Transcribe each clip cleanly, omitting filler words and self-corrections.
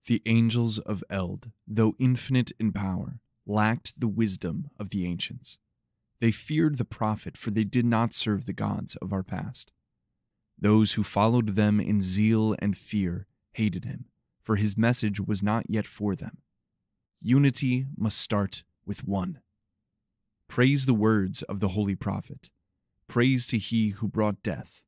The angels of Eld, though infinite in power, lacked the wisdom of the ancients. They feared the prophet, for they did not serve the gods of our past. Those who followed them in zeal and fear hated him, for his message was not yet for them. Unity must start with one. Praise the words of the holy prophet. Praise to he who brought death.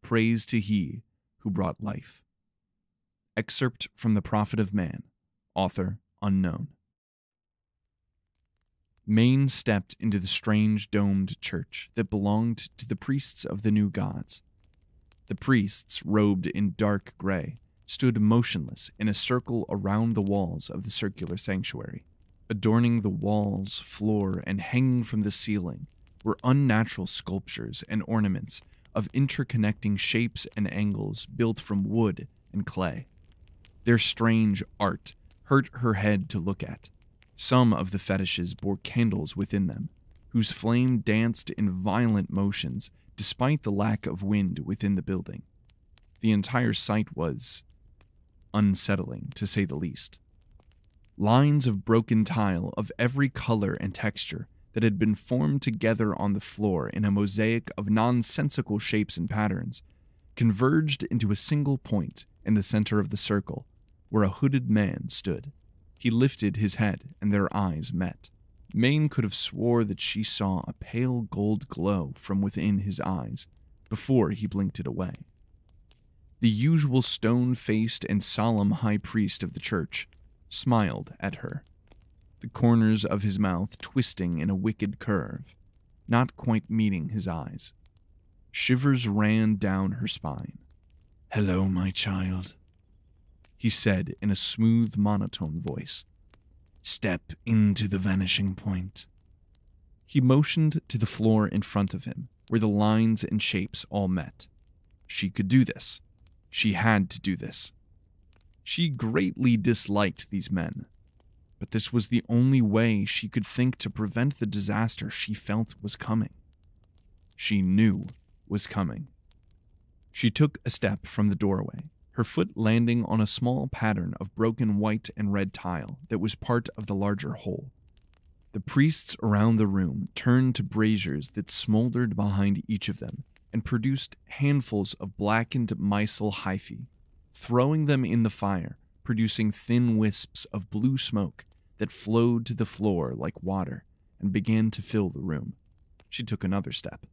Praise to he who brought life. Excerpt from the Prophet of Man, author unknown. Maine stepped into the strange domed church that belonged to the priests of the new gods. The priests, robed in dark gray, stood motionless in a circle around the walls of the circular sanctuary. Adorning the walls, floor, and hanging from the ceiling were unnatural sculptures and ornaments of interconnecting shapes and angles built from wood and clay. Their strange art hurt her head to look at. Some of the fetishes bore candles within them, whose flame danced in violent motions despite the lack of wind within the building. The entire site was unsettling, to say the least. Lines of broken tile of every color and texture that had been formed together on the floor in a mosaic of nonsensical shapes and patterns converged into a single point in the center of the circle, where a hooded man stood. He lifted his head, and their eyes met. Maine could have swore that she saw a pale gold glow from within his eyes before he blinked it away. The usual stone-faced and solemn high priest of the church smiled at her, the corners of his mouth twisting in a wicked curve, not quite meeting his eyes. Shivers ran down her spine. "Hello, my child," he said in a smooth, monotone voice. "Step into the vanishing point." He motioned to the floor in front of him, where the lines and shapes all met. She could do this. She had to do this. She greatly disliked these men, but this was the only way she could think to prevent the disaster she felt was coming. She knew was coming. She took a step from the doorway, her foot landing on a small pattern of broken white and red tile that was part of the larger whole. The priests around the room turned to braziers that smoldered behind each of them and produced handfuls of blackened Micelle hyphae, throwing them in the fire, producing thin wisps of blue smoke that flowed to the floor like water and began to fill the room. She took another step.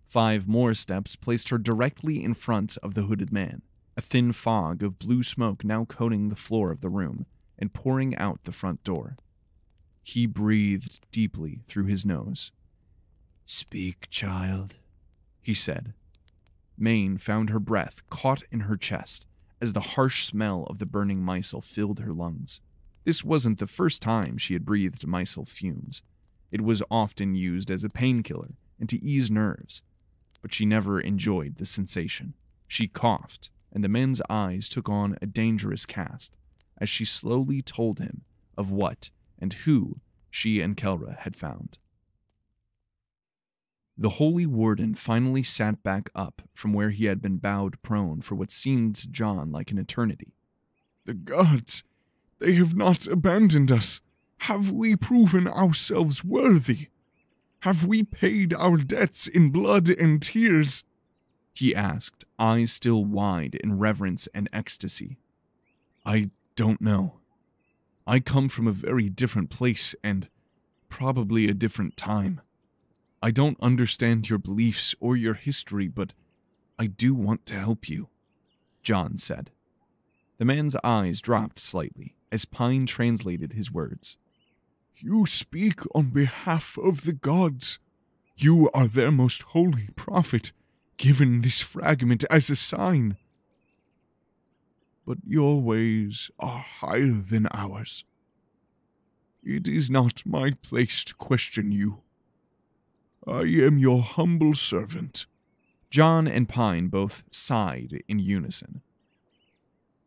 5 more steps placed her directly in front of the hooded man, a thin fog of blue smoke now coating the floor of the room and pouring out the front door. He breathed deeply through his nose. "Speak, child," he said. Maine found her breath caught in her chest as the harsh smell of the burning Micelle filled her lungs. This wasn't the first time she had breathed Micelle fumes. It was often used as a painkiller and to ease nerves, but she never enjoyed the sensation. She coughed, and the man's eyes took on a dangerous cast as she slowly told him of what and who she and Kelra had found. The holy warden finally sat back up from where he had been bowed prone for what seemed to John like an eternity. "The gods, they have not abandoned us. Have we proven ourselves worthy? Have we paid our debts in blood and tears?" he asked, eyes still wide in reverence and ecstasy. "I don't know. I come from a very different place and probably a different time. I don't understand your beliefs or your history, but I do want to help you," John said. The man's eyes dropped slightly as Pine translated his words. "You speak on behalf of the gods. You are their most holy prophet, given this fragment as a sign. But your ways are higher than ours. It is not my place to question you. I am your humble servant." John and Pine both sighed in unison.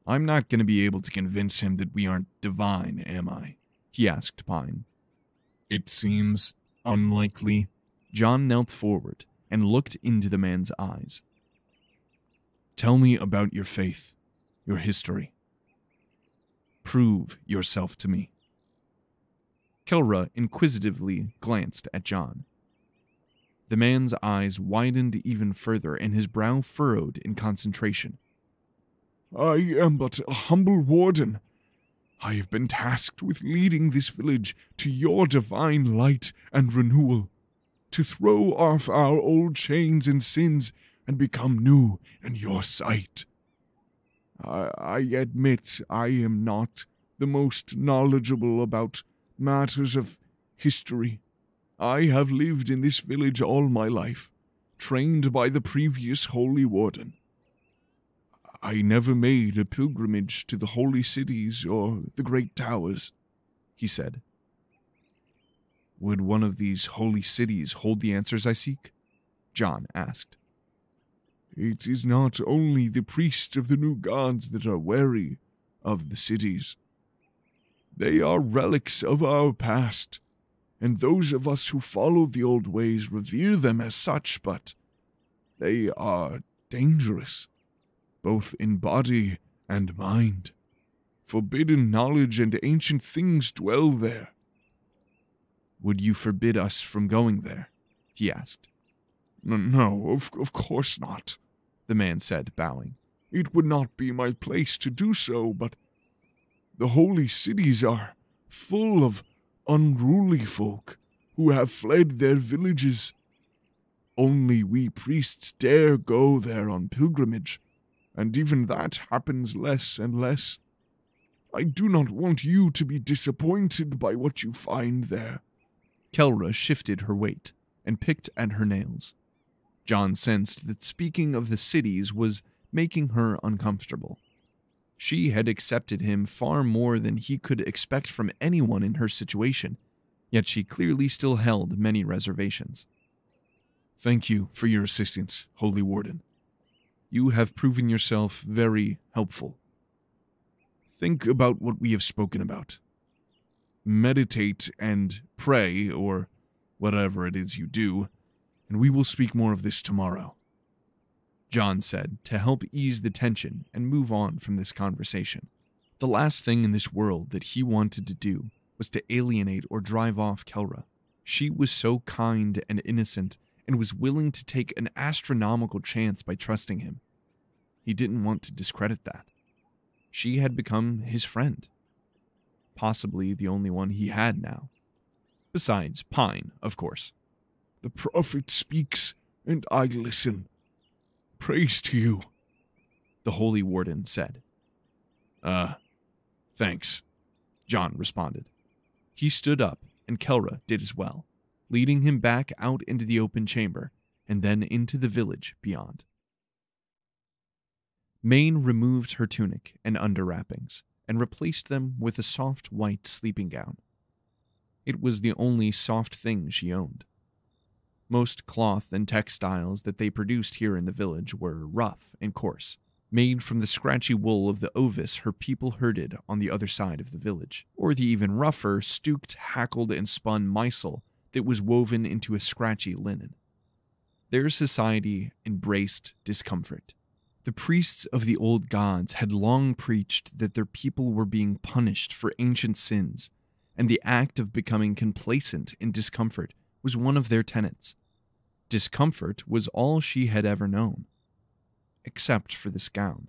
"I'm not going to be able to convince him that we aren't divine, am I?" he asked Pine. "It seems unlikely." John knelt forward and looked into the man's eyes. "Tell me about your faith, your history." Prove yourself to me." Kelra inquisitively glanced at John. The man's eyes widened even further and his brow furrowed in concentration. "I am but a humble warden. I have been tasked with leading this village to your divine light and renewal, to throw off our old chains and sins and become new in your sight. I admit I am not the most knowledgeable about matters of history. I have lived in this village all my life, trained by the previous holy warden. I never made a pilgrimage to the holy cities or the great towers," he said. "Would one of these holy cities hold the answers I seek?" John asked. "It is not only the priests of the new gods that are wary of the cities. They are relics of our past, and those of us who follow the old ways revere them as such, but they are dangerous, both in body and mind. Forbidden knowledge and ancient things dwell there." "Would you forbid us from going there?" he asked. No, of course not," the man said, bowing. "It would not be my place to do so, but the holy cities are full of unruly folk who have fled their villages. Only we priests dare go there on pilgrimage, and even that happens less and less. I do not want you to be disappointed by what you find there." Kelra shifted her weight and picked at her nails. John sensed that speaking of the cities was making her uncomfortable. She had accepted him far more than he could expect from anyone in her situation, yet she clearly still held many reservations. "Thank you for your assistance, Holy Warden. You have proven yourself very helpful. Think about what we have spoken about. Meditate and pray, or whatever it is you do, and we will speak more of this tomorrow," John said to help ease the tension and move on from this conversation. The last thing in this world that he wanted to do was to alienate or drive off Kelra. She was so kind and innocent and was willing to take an astronomical chance by trusting him. He didn't want to discredit that. She had become his friend. Possibly the only one he had now. Besides Pine, of course. "The prophet speaks, and I listen. Praise to you," the Holy Warden said. Thanks," John responded. He stood up, and Kelra did as well, leading him back out into the open chamber, and then into the village beyond. Maine removed her tunic and underwrappings, and replaced them with a soft white sleeping gown. It was the only soft thing she owned. Most cloth and textiles that they produced here in the village were rough and coarse, made from the scratchy wool of the ovis her people herded on the other side of the village, or the even rougher, stooked, hackled, and spun mysel that was woven into a scratchy linen. Their society embraced discomfort. The priests of the old gods had long preached that their people were being punished for ancient sins, and the act of becoming complacent in discomfort was one of their tenets. Discomfort was all she had ever known, except for this gown.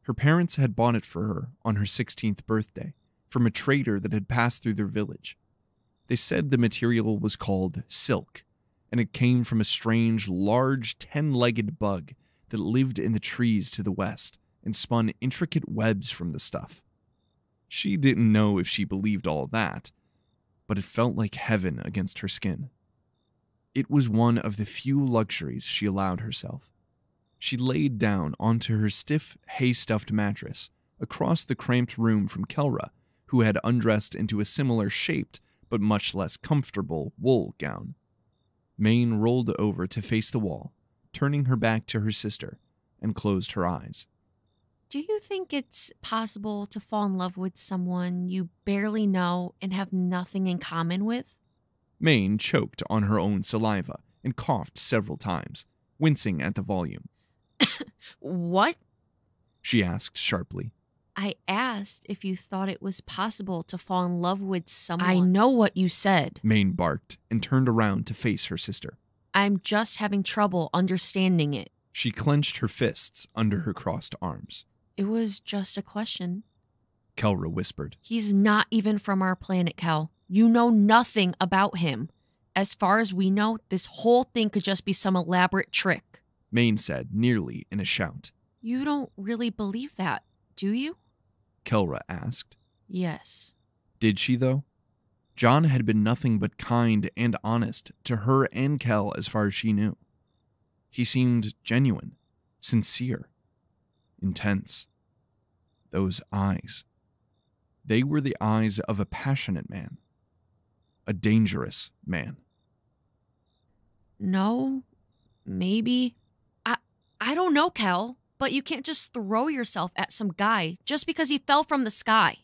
Her parents had bought it for her on her 16th birthday from a trader that had passed through their village. They said the material was called silk, and it came from a strange, large, 10-legged bug that lived in the trees to the west and spun intricate webs from the stuff. She didn't know if she believed all that, but it felt like heaven against her skin. It was one of the few luxuries she allowed herself. She laid down onto her stiff, hay-stuffed mattress across the cramped room from Kelra, who had undressed into a similar shaped but much less comfortable wool gown. Maine rolled over to face the wall, turning her back to her sister, and closed her eyes. Do you think it's possible to fall in love with someone you barely know and have nothing in common with? Maine choked on her own saliva and coughed several times, wincing at the volume. What? She asked sharply. I asked if you thought it was possible to fall in love with someone. I know what you said. Maine barked and turned around to face her sister. I'm just having trouble understanding it. She clenched her fists under her crossed arms. It was just a question. Kelra whispered. He's not even from our planet, Kel. You know nothing about him. As far as we know, this whole thing could just be some elaborate trick. Maine said, nearly in a shout. You don't really believe that, do you? Kelra asked. Yes. Did she, though? John had been nothing but kind and honest to her and Kel as far as she knew. He seemed genuine, sincere, intense. Those eyes. They were the eyes of a passionate man. A dangerous man. No, maybe. I don't know, Kel, but you can't just throw yourself at some guy just because he fell from the sky.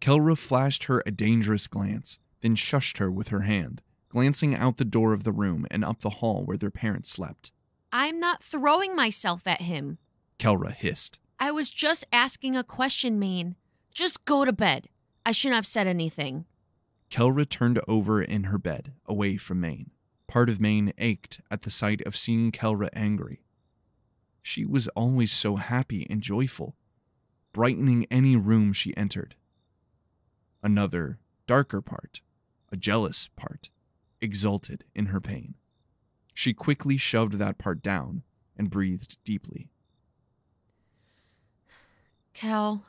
Kelra flashed her a dangerous glance, then shushed her with her hand, glancing out the door of the room and up the hall where their parents slept. I'm not throwing myself at him, Kelra hissed. I was just asking a question, Maine. Just go to bed. I shouldn't have said anything. Kelra turned over in her bed, away from Maine. Part of Maine ached at the sight of seeing Kelra angry. She was always so happy and joyful, brightening any room she entered. Another, darker part, a jealous part, exulted in her pain. She quickly shoved that part down and breathed deeply. Kel,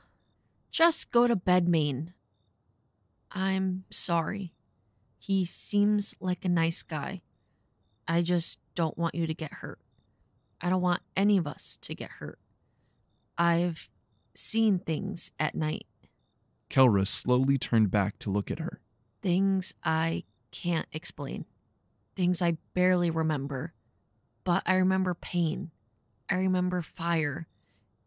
just go to bed, Maine. I'm sorry. He seems like a nice guy. I just don't want you to get hurt. I don't want any of us to get hurt. I've seen things at night. Kelra slowly turned back to look at her. Things I can't explain. Things I barely remember. But I remember pain. I remember fire.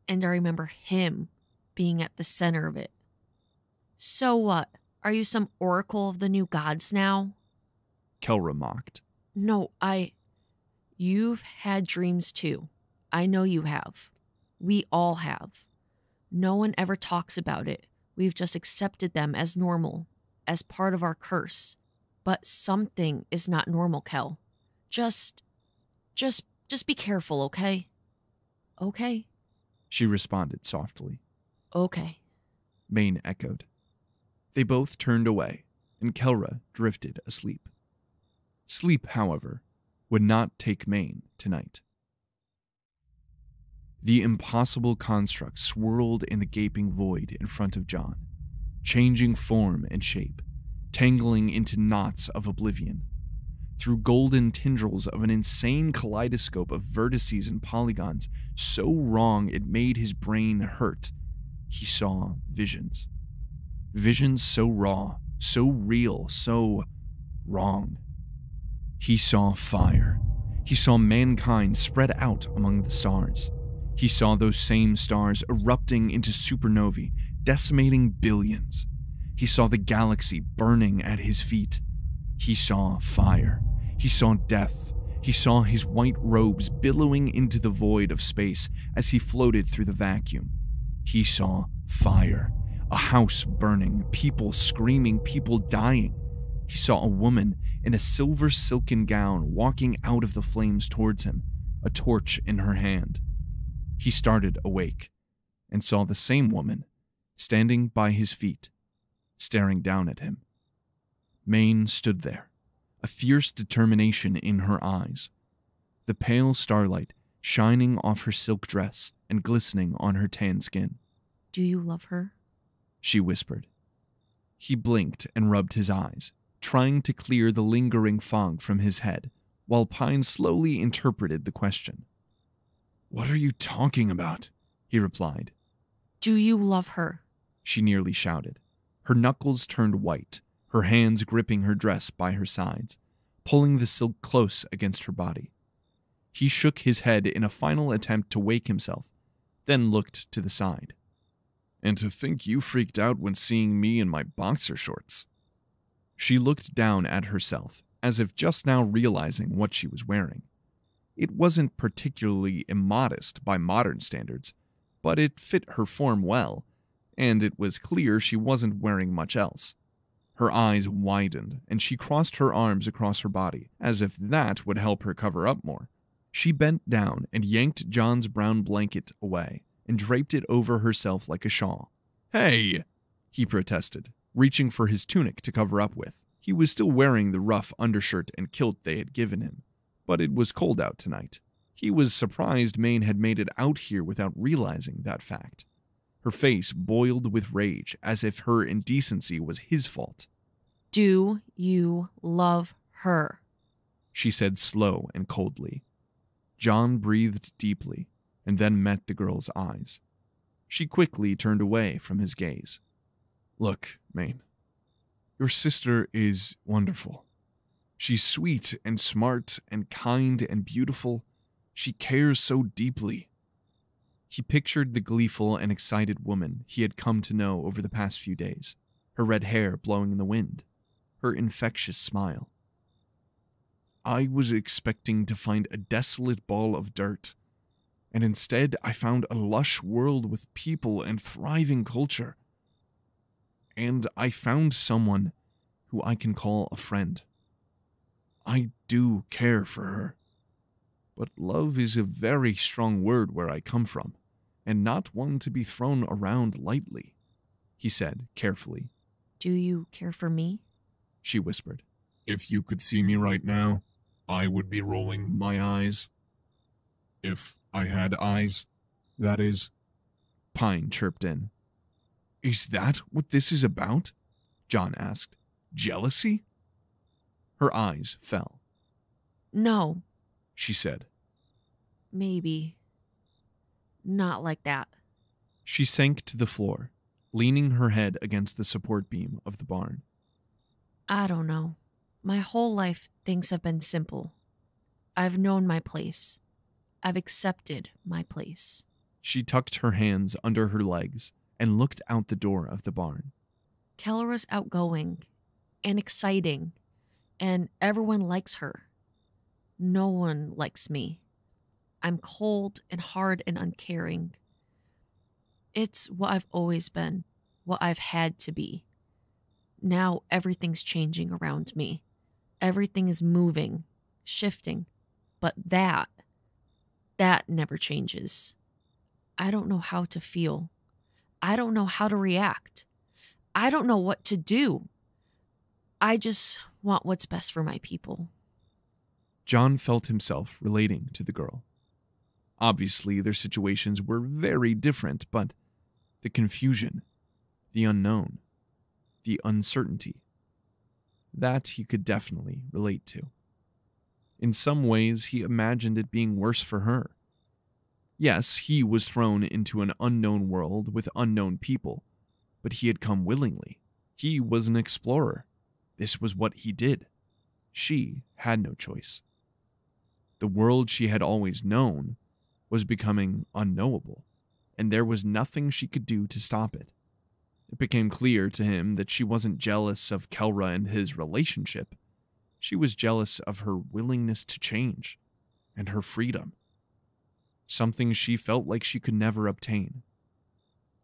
And I remember him being at the center of it. So what? Are you some oracle of the new gods now? Kelra mocked. No, You've had dreams too. I know you have. We all have. No one ever talks about it. We've just accepted them as normal, as part of our curse. But something is not normal, Kel. Just be careful, okay? Okay? She responded softly. Okay. Maine echoed. They both turned away, and Kelra drifted asleep. Sleep, however, would not take Maine tonight. The impossible construct swirled in the gaping void in front of John, changing form and shape, tangling into knots of oblivion. Through golden tendrils of an insane kaleidoscope of vertices and polygons, so wrong it made his brain hurt, he saw visions. Visions so raw, so real, so wrong. He saw fire. He saw mankind spread out among the stars. He saw those same stars erupting into supernovae, decimating billions. He saw the galaxy burning at his feet. He saw fire. He saw death. He saw his white robes billowing into the void of space as he floated through the vacuum. He saw fire. A house burning, people screaming, people dying. He saw a woman in a silver silken gown walking out of the flames towards him, a torch in her hand. He started awake and saw the same woman standing by his feet, staring down at him. Maine stood there, a fierce determination in her eyes, the pale starlight shining off her silk dress and glistening on her tan skin. Do you love her? She whispered. He blinked and rubbed his eyes, trying to clear the lingering fog from his head, while Pine slowly interpreted the question. "What are you talking about?" he replied. Do you love her? She nearly shouted. Her knuckles turned white, her hands gripping her dress by her sides, pulling the silk close against her body. He shook his head in a final attempt to wake himself, then looked to the side. "And to think you freaked out when seeing me in my boxer shorts." She looked down at herself, as if just now realizing what she was wearing. It wasn't particularly immodest by modern standards, but it fit her form well, and it was clear she wasn't wearing much else. Her eyes widened, and she crossed her arms across her body, as if that would help her cover up more. She bent down and yanked John's brown blanket away and draped it over herself like a shawl. "Hey!" he protested, reaching for his tunic to cover up with. He was still wearing the rough undershirt and kilt they had given him, but it was cold out tonight. He was surprised Maine had made it out here without realizing that fact. Her face boiled with rage, as if her indecency was his fault. "Do you love her?" she said slow and coldly. John breathed deeply and then met the girl's eyes. She quickly turned away from his gaze. "Look, Maine, your sister is wonderful. She's sweet and smart and kind and beautiful. She cares so deeply." He pictured the gleeful and excited woman he had come to know over the past few days, her red hair blowing in the wind, her infectious smile. "I was expecting to find a desolate ball of dirt, and instead I found a lush world with people and thriving culture. And I found someone who I can call a friend. I do care for her. But love is a very strong word where I come from, and not one to be thrown around lightly," he said carefully. "Do you care for me?" she whispered. "If you could see me right now, I would be rolling my eyes. If I had eyes, that is." Pine chirped in. "Is that what this is about?" John asked. "Jealousy?" Her eyes fell. "No," she said. "Maybe. Not like that." She sank to the floor, leaning her head against the support beam of the barn. "I don't know. My whole life things have been simple. I've known my place. I've accepted my place." She tucked her hands under her legs and looked out the door of the barn. Kelra's outgoing and exciting, and everyone likes her. No one likes me. I'm cold and hard and uncaring. It's what I've always been, what I've had to be. Now everything's changing around me. Everything is moving, shifting, but that never changes. I don't know how to feel. I don't know how to react. I don't know what to do. I just want what's best for my people. John felt himself relating to the girl. Obviously, their situations were very different, but the confusion, the unknown, the uncertainty, that he could definitely relate to. In some ways, he imagined it being worse for her. Yes, he was thrown into an unknown world with unknown people, but he had come willingly. He was an explorer. This was what he did. She had no choice. The world she had always known was becoming unknowable, and there was nothing she could do to stop it. It became clear to him that she wasn't jealous of Kelra and his relationship. She was jealous of her willingness to change and her freedom, something she felt like she could never obtain.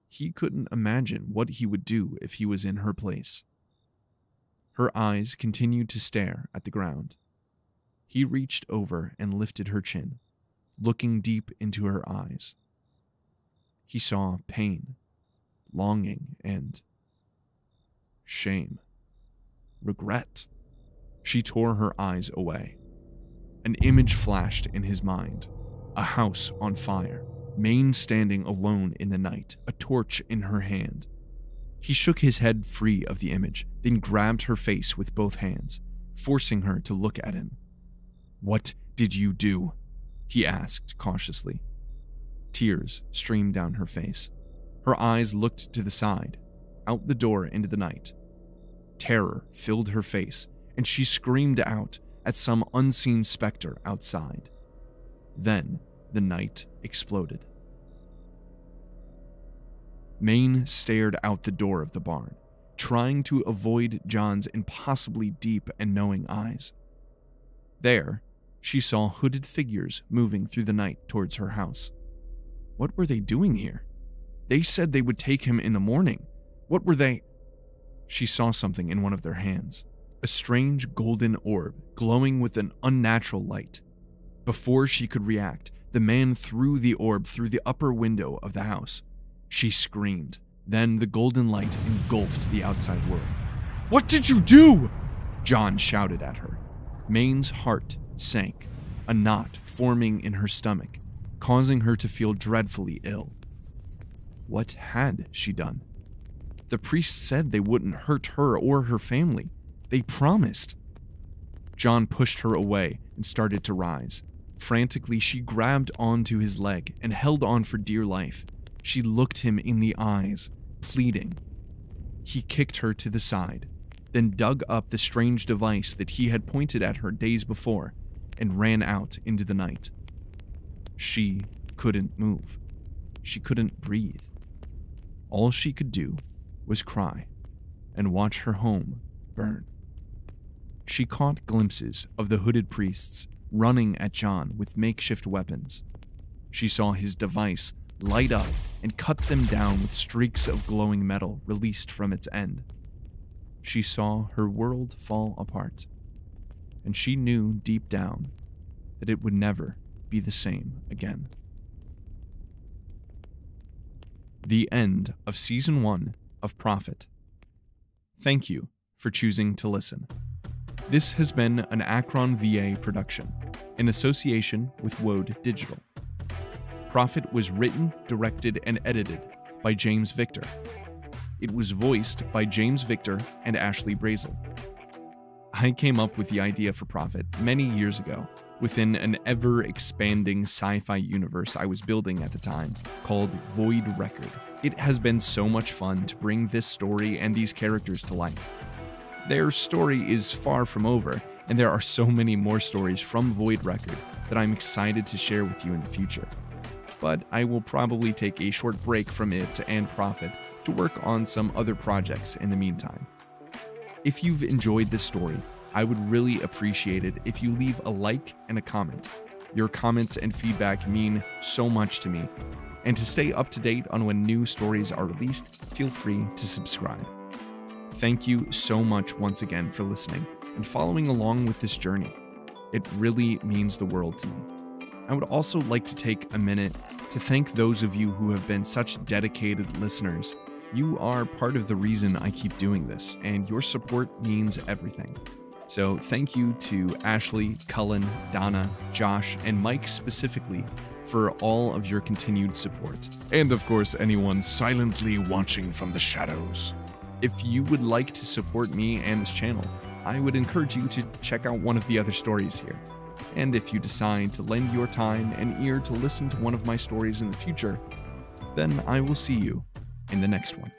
He couldn't imagine what he would do if he was in her place. Her eyes continued to stare at the ground. He reached over and lifted her chin, looking deep into her eyes. He saw pain, longing, and shame, regret. She tore her eyes away. An image flashed in his mind, a house on fire, Maine standing alone in the night, a torch in her hand. He shook his head free of the image, then grabbed her face with both hands, forcing her to look at him. "What did you do?" he asked cautiously. Tears streamed down her face. Her eyes looked to the side, out the door into the night. Terror filled her face, and she screamed out at some unseen specter outside. Then the night exploded. Maine stared out the door of the barn, trying to avoid John's impossibly deep and knowing eyes. There, she saw hooded figures moving through the night towards her house. What were they doing here? They said they would take him in the morning. What were they? She saw something in one of their hands, a strange golden orb glowing with an unnatural light. Before she could react, the man threw the orb through the upper window of the house. She screamed. Then the golden light engulfed the outside world. "What did you do?" John shouted at her. Maine's heart sank, a knot forming in her stomach, causing her to feel dreadfully ill. What had she done? The priest said they wouldn't hurt her or her family. They promised. John pushed her away and started to rise. Frantically, she grabbed onto his leg and held on for dear life. She looked him in the eyes, pleading. He kicked her to the side, then dug up the strange device that he had pointed at her days before and ran out into the night. She couldn't move. She couldn't breathe. All she could do was cry and watch her home burn. She caught glimpses of the hooded priests running at John with makeshift weapons. She saw his device light up and cut them down with streaks of glowing metal released from its end. She saw her world fall apart, and she knew deep down that it would never be the same again. The end of Season 1 of Prophet. Thank you for choosing to listen. This has been an AcheronVA production in association with Woed Digital. Prophet was written, directed, and edited by James Victor. It was voiced by James Victor and Ashley Brasile. I came up with the idea for Prophet many years ago within an ever-expanding sci-fi universe I was building at the time called Void Record. It has been so much fun to bring this story and these characters to life. Their story is far from over, and there are so many more stories from Void Record that I'm excited to share with you in the future. But I will probably take a short break from it and Prophet to work on some other projects in the meantime. If you've enjoyed this story, I would really appreciate it if you leave a like and a comment. Your comments and feedback mean so much to me. And to stay up to date on when new stories are released, feel free to subscribe. Thank you so much once again for listening and following along with this journey. It really means the world to me. I would also like to take a minute to thank those of you who have been such dedicated listeners. You are part of the reason I keep doing this, and your support means everything. So thank you to Ashley, Cullen, Donna, Josh, and Mike specifically for all of your continued support. And of course, anyone silently watching from the shadows. If you would like to support me and this channel, I would encourage you to check out one of the other stories here. And if you decide to lend your time and ear to listen to one of my stories in the future, then I will see you in the next one.